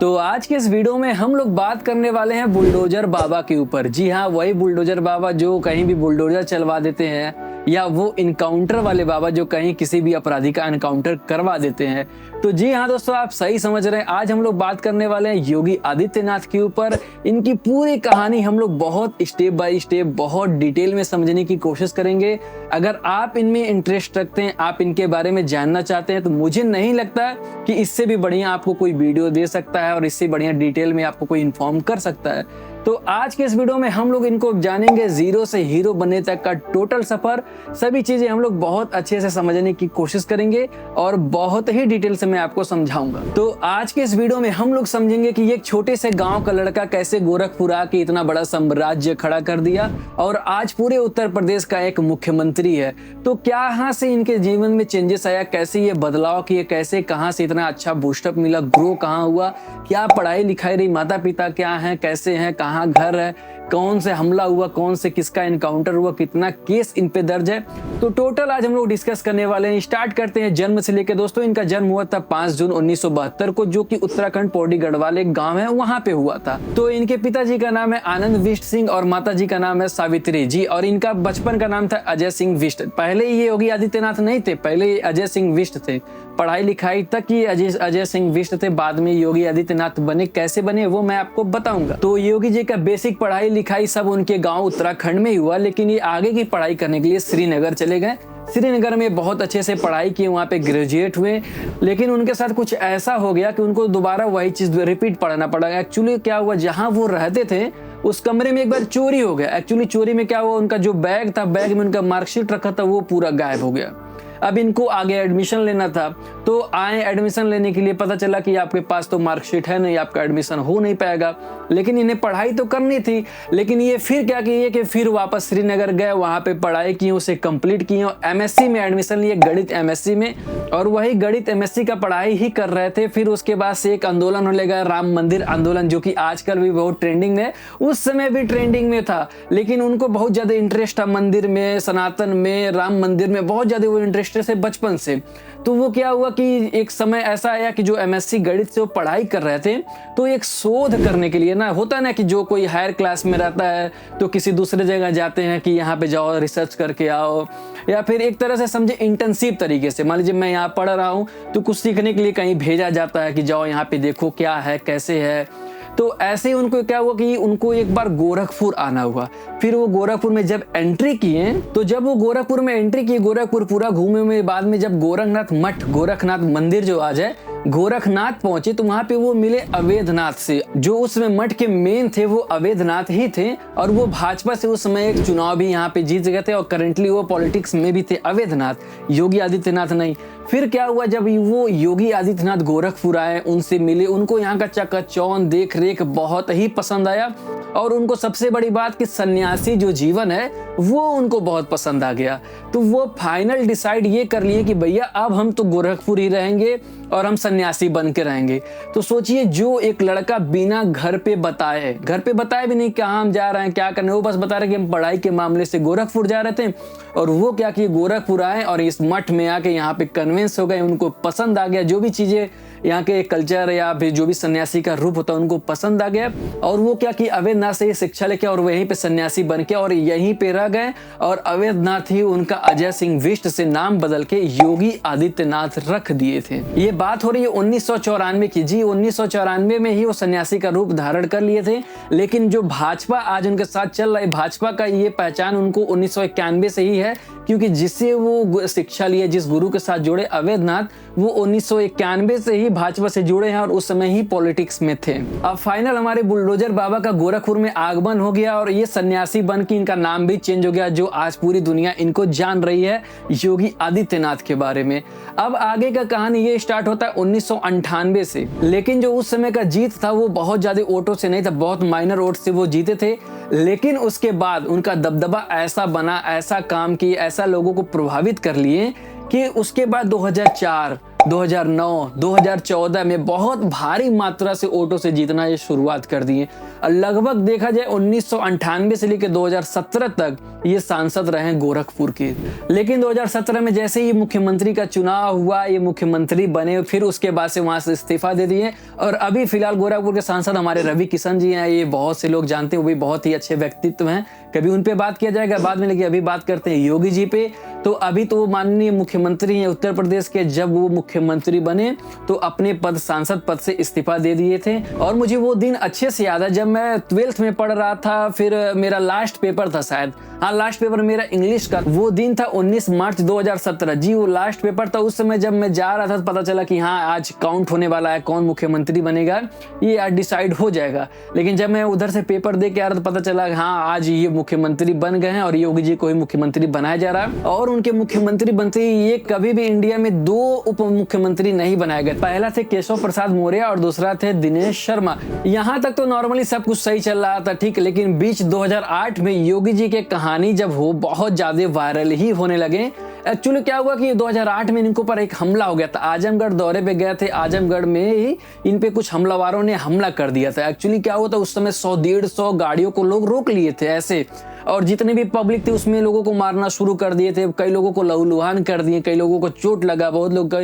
तो आज के इस वीडियो में हम लोग बात करने वाले हैं बुलडोजर बाबा के ऊपर। जी हाँ, वही बुलडोजर बाबा जो कहीं भी बुलडोजर चलवा देते हैं, या वो इनकाउंटर वाले बाबा जो कहीं किसी भी अपराधी का एनकाउंटर करवा देते हैं। तो जी हाँ दोस्तों, आप सही समझ रहे हैं। आज हम लोग बात करने वाले हैं योगी आदित्यनाथ के ऊपर। इनकी पूरी कहानी हम लोग बहुत स्टेप बाय स्टेप, बहुत डिटेल में समझने की कोशिश करेंगे। अगर आप इनमें इंटरेस्ट रखते हैं, आप इनके बारे में जानना चाहते हैं, तो मुझे नहीं लगता कि इससे भी बढ़िया आपको कोई वीडियो दे सकता है और इससे बढ़िया डिटेल में आपको कोई इन्फॉर्म कर सकता है। तो आज के इस वीडियो में हम लोग इनको जानेंगे, जीरो से हीरो बनने तक का टोटल सफर। सभी चीजें हम लोग बहुत अच्छे से समझने की कोशिश करेंगे और बहुत ही डिटेल से मैं आपको समझाऊंगा। तो आज के इस वीडियो में हम लोग समझेंगे कि एक छोटे से गांव का लड़का कैसे गोरखपुर आके इतना बड़ा साम्राज्य खड़ा कर दिया और आज पूरे उत्तर प्रदेश का एक मुख्यमंत्री है। तो क्या यहाँ से इनके जीवन में चेंजेस आया, कैसे ये बदलाव किए, कैसे कहाँ से इतना अच्छा बूस्टअप मिला, ग्रो कहाँ हुआ, क्या पढ़ाई लिखाई रही, माता पिता क्या है, कैसे हैं, कहाँ घर है, कौन से हमला हुआ, कौन से किसका एनकाउंटर हुआ, कितना केस इन पे दर्ज है। तो टोटल आज हम लोग डिस्कस करने वाले हैं। स्टार्ट करते हैं जन्म से लेकर। दोस्तों, इनका जन्म हुआ था 5 जून 1972 को, जो कि उत्तराखंड पौड़ी गढ़वाल एक गांव है, वहां पे हुआ था। तो इनके पिताजी का नाम है आनंद विष्ट सिंह और माता जी का नाम है सावित्री जी, और इनका बचपन का नाम था अजय सिंह विष्ट। पहले ये योगी आदित्यनाथ नहीं थे, पहले ये अजय सिंह विष्ट थे। पढ़ाई लिखाई तक ये अजय सिंह विष्ट थे, बाद में योगी आदित्यनाथ बने। कैसे बने वो मैं आपको बताऊंगा। तो योगी जी का बेसिक पढ़ाई लिखाई सब उनके गांव उत्तराखंड में ही हुआ, लेकिन ये आगे की पढ़ाई करने के लिए श्रीनगर चले गए। श्रीनगर में बहुत अच्छे से पढ़ाई की, वहाँ पे ग्रेजुएट हुए। लेकिन उनके साथ कुछ ऐसा हो गया कि उनको दोबारा वही चीज रिपीट पढ़ना पड़ा। एक्चुअली क्या हुआ, जहाँ वो रहते थे उस कमरे में एक बार चोरी हो गया। एक्चुअली चोरी में क्या हुआ, उनका जो बैग था, बैग में उनका मार्कशीट रखा था, वो पूरा गायब हो गया। अब इनको आगे एडमिशन लेना था, तो आए एडमिशन लेने के लिए, पता चला कि आपके पास तो मार्कशीट है नहीं, आपका एडमिशन हो नहीं पाएगा। लेकिन इन्हें पढ़ाई तो करनी थी, लेकिन ये फिर क्या किए कि फिर वापस श्रीनगर गए, वहां पे पढ़ाई की, उसे कंप्लीट किए और एमएससी में एडमिशन लिए, गणित एमएससी में। और वही गणित एमएससी का पढ़ाई ही कर रहे थे। फिर उसके बाद से एक आंदोलन होने लगा, राम मंदिर आंदोलन, जो कि आजकल भी बहुत ट्रेंडिंग में, उस समय भी ट्रेंडिंग में था। लेकिन उनको बहुत ज्यादा इंटरेस्ट था मंदिर में, सनातन में, राम मंदिर में बहुत ज्यादा वो इंटरेस्ट से बचपन से। तो वो क्या हुआ कि एक समय ऐसा आया कि जो एमएससी गणित से वो पढ़ाई कर रहे थे, तो एक शोध करने के लिए, ना होता है ना कि जो कोई हायर क्लास में रहता है तो किसी दूसरे जगह जाते हैं कि यहाँ पे जाओ रिसर्च करके आओ, या फिर एक तरह से समझे इंटर्नशिप तरीके से। मान लीजिए मैं यहाँ पढ़ रहा हूँ तो कुछ सीखने के लिए कहीं भेजा जाता है कि जाओ यहाँ पे देखो क्या है, कैसे है। तो ऐसे ही उनको क्या हुआ कि उनको एक बार गोरखपुर आना हुआ। फिर वो गोरखपुर में जब एंट्री किए, तो जब वो गोरखपुर में एंट्री किए, गोरखपुर पूरा घूमे में, बाद में जब गोरखनाथ मठ, गोरखनाथ मंदिर जो आज है, गोरखनाथ पहुंचे, तो वहां पे वो मिले अवैधनाथ से। जो उसमें मठ के मेन थे वो अवैधनाथ ही थे, और वो भाजपा से उस समय एक चुनाव भी यहाँ पे जीत गए थे, और करंटली वो पॉलिटिक्स में भी थे अवैधनाथ, योगी आदित्यनाथ नहीं। फिर क्या हुआ, जब वो योगी आदित्यनाथ गोरखपुर आए, उनसे मिले, उनको यहाँ का चकाचौंध देख रेख बहुत ही पसंद आया। और उनको सबसे बड़ी बात कि सन्यासी जो जीवन है वो उनको बहुत पसंद आ गया। तो वो फाइनल डिसाइड ये कर लिए कि भैया अब हम तो गोरखपुर ही रहेंगे और हम सन्यासी बन के रहेंगे। तो सोचिए, जो एक लड़का बिना घर पे बताए भी नहीं कहाँ हम जा रहे हैं, क्या करने, वो बस बता रहे कि हम पढ़ाई के मामले से गोरखपुर जा रहे थे। और वो क्या किए, गोरखपुर आए और इस मठ में आके यहाँ पे कन्विंस हो गए, उनको पसंद आ गया। जो भी चीजें यहाँ के कल्चर या फिर जो भी सन्यासी का रूप होता है उनको पसंद आ गया। और वो क्या कि अवैधनाथ से शिक्षा लेके और वहीं पे सन्यासी बन के और यहीं पे रह गए। और अवैधनाथ ही उनका अजय सिंह विष्ट से नाम बदल के योगी आदित्यनाथ रख दिए थे। ये बात हो रही है 1994 की। जी, 1994 में ही वो सन्यासी का रूप धारण कर लिए थे। लेकिन जो भाजपा आज उनके साथ चल रहा है, भाजपा का ये पहचान उनको 1991 से ही है, क्योंकि जिससे वो शिक्षा लिए, जिस गुरु के साथ जुड़े अवैधनाथ, वो 1991 से ही भाजपा से जुड़े हैं और उस समय ही पॉलिटिक्स में थे। अब फाइनल हमारे बुलडोजर बाबा का गोरखपुर में आगमन हो गया और ये सन्यासी बन के इनका नाम भी चेंज हो गया, जो आज पूरी दुनिया इनको जान रही है योगी आदित्यनाथ के बारे में। अब आगे का कहानी ये स्टार्ट होता है 1998 से। लेकिन जो उस समय का जीत था वो बहुत ज्यादा वोटों से नहीं था, बहुत माइनर वोट से वो जीते थे। लेकिन उसके बाद उनका दबदबा ऐसा बना, ऐसा काम किए, ऐसा लोगों को प्रभावित कर लिए कि उसके बाद 2004 2009, 2014 में बहुत भारी मात्रा से वोटों से जीतना ये शुरुआत कर दिए। लगभग देखा जाए 1998 से लेकर 2017 तक ये सांसद रहे गोरखपुर के। लेकिन 2017 में जैसे ही मुख्यमंत्री का चुनाव हुआ, ये मुख्यमंत्री बने, फिर उसके बाद से वहां से इस्तीफा दे दिए और अभी फिलहाल गोरखपुर के सांसद हमारे रवि किशन जी हैं। ये बहुत से लोग जानते हैं, वो भी बहुत ही अच्छे व्यक्तित्व हैं, कभी उन पे बात किया जाएगा बाद में, लेकिन अभी बात करते हैं योगी जी पे। तो अभी तो वो माननीय मुख्यमंत्री हैं उत्तर प्रदेश के। जब वो मुख्यमंत्री बने तो अपने सांसद पद से इस्तीफा दे दिए थे। और मुझे वो दिन अच्छे से याद है जब मैं 12th में पढ़ रहा था, फिर मेरा लास्ट पेपर था शायद, हाँ लास्ट पेपर मेरा इंग्लिश का। वो दिन था 19 मार्च 2017 जी, वो लास्ट पेपर था। उस समय जब मैं जा रहा था तो पता चला कि हाँ आज काउंट होने वाला है, कौन मुख्यमंत्री बनेगा ये आज डिसाइड हो जाएगा। लेकिन जब मैं उधर से पेपर दे के आ रहा तो पता चला हाँ आज ये मुख्यमंत्री बन गए हैं और योगी जी को ही मुख्यमंत्री बनाया जा रहा है। और उनके मुख्यमंत्री बनते ही ये कभी भी इंडिया में 2 उप मुख्यमंत्री नहीं बनाए गए। पहला थे केशव प्रसाद मौर्य और दूसरा थे दिनेश शर्मा। यहाँ तक तो नॉर्मली सब कुछ सही चल रहा था, ठीक, लेकिन बीच 2008 में योगी जी के कहानी जब हो बहुत ज्यादा वायरल ही होने लगे। एक्चुअली क्या हुआ कि 2008 में इनको पर एक हमला हो गया था। आजमगढ़ दौरे पे गए थे, आजमगढ़ में ही इन पे कुछ हमलावरों ने हमला कर दिया था। एक्चुअली क्या हुआ था उस समय 100-150 गाड़ियों को लोग रोक लिए थे ऐसे, और जितने भी पब्लिक थी उसमें लोगों को मारना शुरू कर दिए थे। कई लोगों को लहूलुहान कर दिए, कई लोगों को चोट लगा, बहुत लोग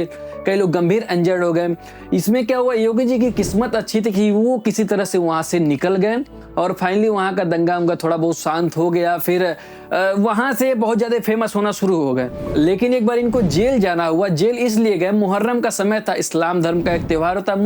कई लोग गंभीर इंजर्ड हो गए। इसमें क्या हुआ, योगी जी की किस्मत अच्छी थी कि वो किसी तरह से वहां से निकल गए और फाइनली वहां का दंगा उंगा थोड़ा बहुत शांत हो गया। फिर वहां से बहुत ज्यादा फेमस होना शुरू हो गए। लेकिन एक बार इनको जेल जाना हुआ। जेल इसलिए गए, मुहर्रम का समय था, इस्लाम धर्म का एक त्योहार होता है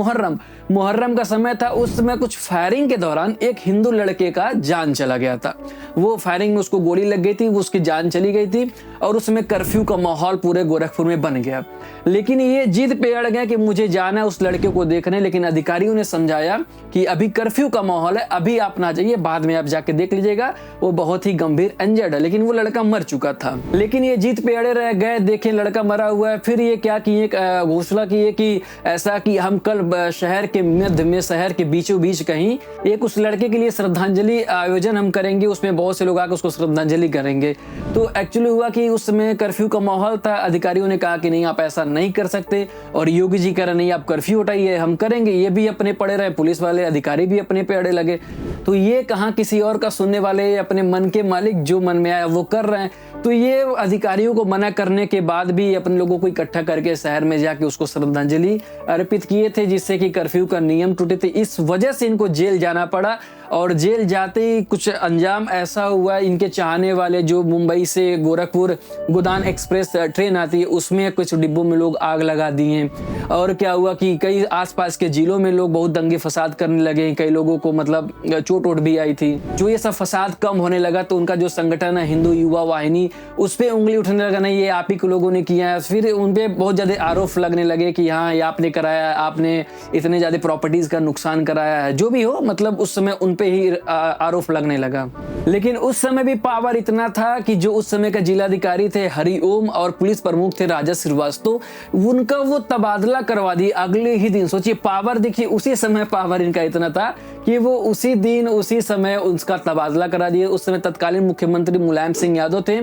मुहर्रम का समय था। उस समय कुछ फायरिंग के दौरान एक हिंदू लड़के का जान चला गया था। वो फायरिंग में उसको गोली लग गई थी, उसकी जान चली गई थी और उसमें कर्फ्यू का माहौल पूरे गोरखपुर में बन गया। लेकिन ये जिद पे अड़ गए कि मुझे जाना है उस लड़के को देखने। लेकिन अधिकारियों ने समझाया कि अभी कर्फ्यू का माहौल है, अभी आप ना जाइए, बाद में आप जाके देख लीजिएगा, वो बहुत ही गंभीर इंजर्ड है। लेकिन वो लड़का मर चुका था। लेकिन ये जिद पे अड़े रह गए, देखें लड़का मरा हुआ है। फिर ये क्या किए, घोषणा किए कि ऐसा कि हम कल शहर के मध्य में, शहर के बीचों बीच कहीं एक उस लड़के के लिए श्रद्धांजलि आयोजन हम करेंगे, उसमें बहुत से लोग आकर उसको श्रद्धांजलि करेंगे। तो एक्चुअली हुआ कि उस समय कर्फ्यू का माहौल था। अधिकारियों ने कहा कि नहीं आप ऐसा नहीं कर सकते, और योगी जी कह रहे नहीं आप कर्फ्यू हटाइए, हम करेंगे। ये भी अपने पड़े रहे, पुलिस वाले अधिकारी भी अपने पे अड़े लगे। तो ये कहाँ किसी और का सुनने वाले, अपने मन के मालिक जो मन में आया वो कर रहे हैं। तो ये अधिकारियों को मना करने के बाद भी अपने लोगों को इकट्ठा करके शहर में जाके उसको श्रद्धांजलि अर्पित किए थे, जिससे कि कर्फ्यू का नियम टूटे थे। इस वजह से इनको जेल जाना पड़ा। और जेल जाते ही कुछ अंजाम ऐसा हुआ, इनके चाहने वाले जो मुंबई से गोरखपुर गोदान एक्सप्रेस ट्रेन आती है उसमें कुछ डिब्बों में लोग आग लगा दिए। और क्या हुआ कि कई आसपास के जिलों में लोग बहुत दंगे फसाद करने लगे, कई लोगों को मतलब चोट वोट भी आई थी। जो ये सब फसाद कम होने लगा तो उनका जो संगठन है हिंदू युवा वाहिनी, उस पर उंगली उठने लगा, नहीं ये आप ही के लोगों ने किया है। फिर उन पे बहुत ज्यादा आरोप लगने लगे कि हाँ ये आपने कराया, आपने इतने ज्यादा प्रॉपर्टीज का नुकसान कराया है, जो भी हो, मतलब उस समय उन पे ही आरोप लगने लगा। लेकिन उस समय भी पावर इतना था कि जो उस समय का जिलाधिकारी थे हरिओम और पुलिस प्रमुख थे राजा श्रीवास्तव, उनका वो तबादला करवा दिया अगले ही दिन। सोचिए पावर, देखिए उसी समय पावर इनका इतना था कि वो उसी दिन उसी समय उसका तबादला करा दिए। उस समय तत्कालीन मुख्यमंत्री मुलायम सिंह यादव थे।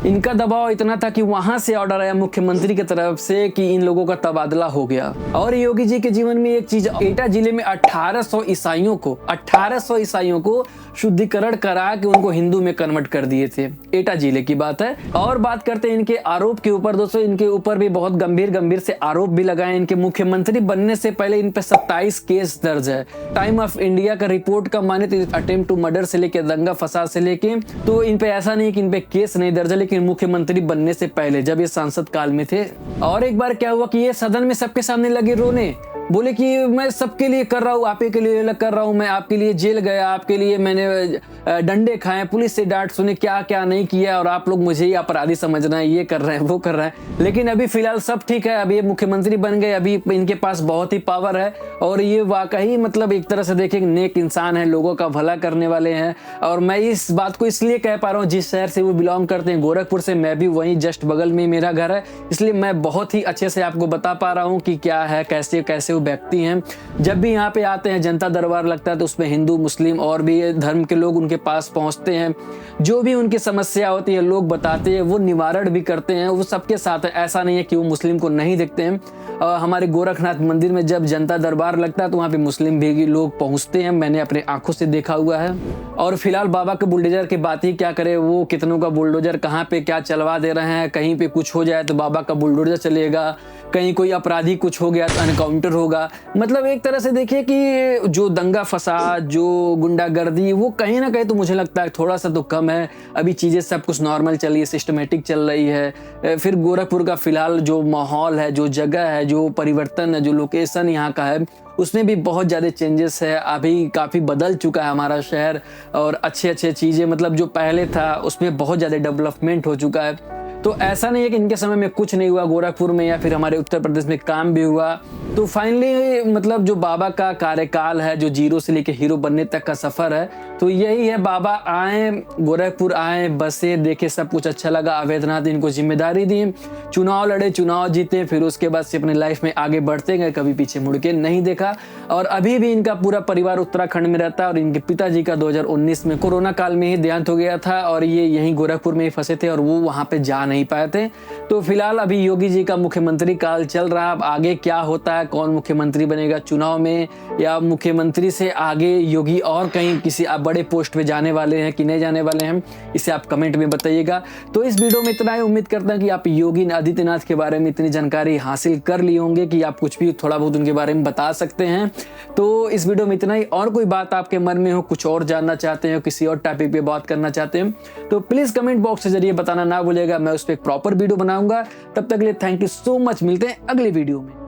इनका दबाव इतना था कि वहां से ऑर्डर आया मुख्यमंत्री की तरफ से कि इन लोगों का तबादला हो गया। और योगी जी के जीवन में एक चीज, एटा जिले में 1800 ईसाइयों को शुद्धिकरण करा के उनको हिंदू में कन्वर्ट कर दिए थे। एटा जिले की बात है। और बात करते हैं इनके आरोप के ऊपर। दोस्तों इनके ऊपर भी बहुत गंभीर से आरोप भी लगाए। इनके मुख्यमंत्री बनने से पहले इन पे 27 केस दर्ज है। टाइम ऑफ इंडिया का रिपोर्ट का माने तो अटेम्प्ट टू मर्डर से लेके दंगा फसाद से लेके, तो इन पे ऐसा नहीं कि इन पे केस नहीं दर्ज है, लेकिन मुख्यमंत्री बनने से पहले जब ये सांसद काल में थे। और एक बार क्या हुआ कि ये सदन में सबके सामने लगे रोने, बोले कि मैं सबके लिए कर रहा हूँ, आप ही के लिए अलग कर रहा हूँ, मैं आपके लिए जेल गया, आपके लिए मैंने डंडे खाए, पुलिस से डांट सुने, क्या क्या नहीं किया, और आप लोग मुझे ही अपराधी समझना है, ये कर रहे हैं वो कर रहे हैं। लेकिन अभी फिलहाल सब ठीक है, अभी ये मुख्यमंत्री बन गए, अभी इनके पास बहुत ही पावर है और ये वाकई मतलब एक तरह से देखें नेक इंसान है, लोगों का भला करने वाले हैं। और मैं इस बात को इसलिए कह पा रहा हूँ, जिस शहर से वो बिलोंग करते हैं गोरखपुर से, मैं भी वहीं जस्ट बगल में मेरा घर है, इसलिए मैं बहुत ही अच्छे से आपको बता पा रहा हूँ कि क्या है, कैसे कैसे वो व्यक्ति हैं। जब भी यहाँ पे आते हैं जनता दरबार लगता है तो उसमें हिंदू मुस्लिम और भी धर्म के लोग उनके पास पहुंचते हैं हैं, जो भी उनकी समस्या होती है लोग बताते हैं, वो निवारण भी करते हैं, वो सबके साथ है। ऐसा नहीं है कि वो मुस्लिम को नहीं देखते हैं। हमारे गोरखनाथ मंदिर में जब जनता दरबार लगता है तो वहाँ पे मुस्लिम भी लोग पहुँचते हैं, मैंने अपने आंखों से देखा हुआ है। और फिलहाल बाबा के बुलडोजर की बात ही क्या करे, वो कितनों का बुलडोजर कहाँ पे क्या चलवा दे रहे हैं। कहीं पे कुछ हो जाए तो बाबा का बुलडोजर चलेगा, कहीं कोई अपराधी कुछ हो गया तो एनकाउंटर होगा। मतलब एक तरह से देखिए कि जो दंगा फसाद, जो गुंडागर्दी, वो कहीं ना कहीं तो मुझे लगता है थोड़ा सा तो कम है। अभी चीज़ें सब कुछ नॉर्मल चल रही है, सिस्टमेटिक चल रही है। फिर गोरखपुर का फिलहाल जो माहौल है, जो जगह है, जो परिवर्तन है, जो लोकेशन यहाँ का है, उसमें भी बहुत ज़्यादा चेंजेस है। अभी काफ़ी बदल चुका है हमारा शहर, और अच्छे अच्छे चीज़ें मतलब जो पहले था उसमें बहुत ज़्यादा डेवलपमेंट हो चुका है। तो ऐसा नहीं है कि इनके समय में कुछ नहीं हुआ गोरखपुर में या फिर हमारे उत्तर प्रदेश में काम भी हुआ। तो फाइनली मतलब जो बाबा का कार्यकाल है, जो जीरो से लेके हीरो बनने तक का सफ़र है, तो यही है। बाबा आए, गोरखपुर आए, बसे, देखे, सब कुछ अच्छा लगा। अवैधनाथ इनको जिम्मेदारी दी, चुनाव लड़े, चुनाव जीते, फिर उसके बाद से अपनी लाइफ में आगे बढ़ते गए, कभी पीछे मुड़ के नहीं देखा। और अभी भी इनका पूरा परिवार उत्तराखंड में रहता है। और इनके पिताजी का 2019 में कोरोना काल में ही देहांत हो गया था, और ये यहीं गोरखपुर में ही फंसे थे और वो वहाँ पे जा नहीं पाए थे। तो फिलहाल अभी योगी जी का मुख्यमंत्री काल चल रहा है। अब आगे क्या होता है, कौन मुख्यमंत्री बनेगा चुनाव में, या मुख्यमंत्री से आगे योगी और कहीं किसी बड़े पोस्ट पे जाने वाले हैं कि नहीं जाने वाले हैं, इसे आप कमेंट में बताइएगा। तो इस वीडियो में इतना ही। उम्मीद करता हूं कि आप योगी आदित्यनाथ के बारे में इतनी जानकारी हासिल कर लिए होंगे कि आप कुछ भी थोड़ा बहुत उनके बारे में बता सकते हैं। तो इस वीडियो में इतना ही। और कोई बात आपके मन में हो, कुछ और जानना चाहते हैं, किसी और टॉपिक पे बात करना चाहते हैं, तो प्लीज कमेंट बॉक्स के जरिए बताना ना भूलिएगा। मैं उस पर एक प्रॉपर वीडियो बनाऊंगा। तब तक के लिए थैंक यू सो मच। मिलते हैं अगले वीडियो में।